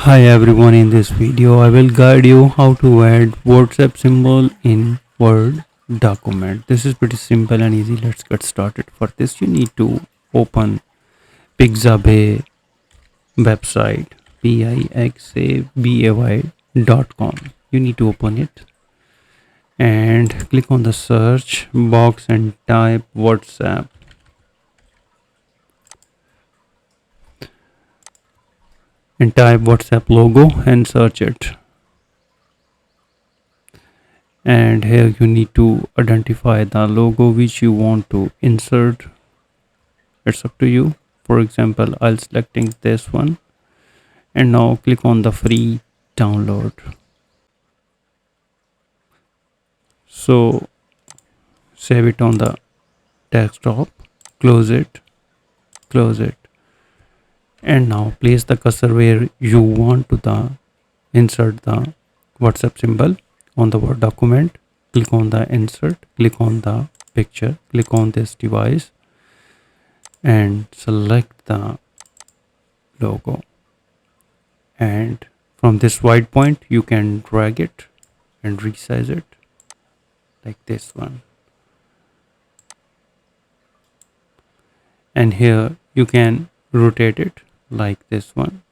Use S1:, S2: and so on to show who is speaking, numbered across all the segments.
S1: Hi everyone, in this video I will guide you how to add WhatsApp symbol in Word document. This is pretty simple and easy. Let's get started. For this you need to open Pixabay website pixabay.com. You need to open it and click on the search box and type WhatsApp logo and search it. And here you need to identify the logo which you want to insert. It's up to you. For example, I'll selecting this one and now click on the free download. So save it on the desktop, close it, and now place the cursor where you want to insert the WhatsApp symbol on the Word document. Click on the insert, click on the picture, click on this device and select the logo, and from this white point you can drag it and resize it like this one, and here you can rotate it like this one.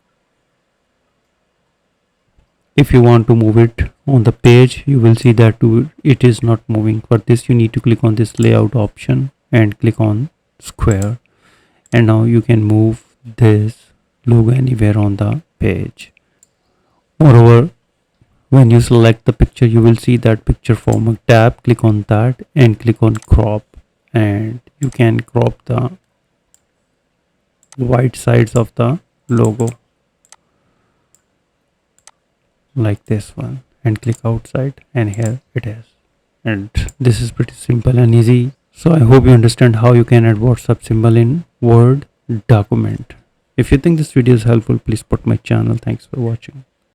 S1: If you want to move it on the page, you will see that it is not moving. For this you need to click on this layout option and click on square, and now you can move this logo anywhere on the page. Moreover, when you select the picture, you will see that picture format tab. Click on that and click on crop, and you can crop the white sides of the logo like this one and click outside, and here it is. And this is pretty simple and easy. So I hope you understand how you can add WhatsApp symbol in Word document. If you think this video is helpful, please support my channel. Thanks for watching.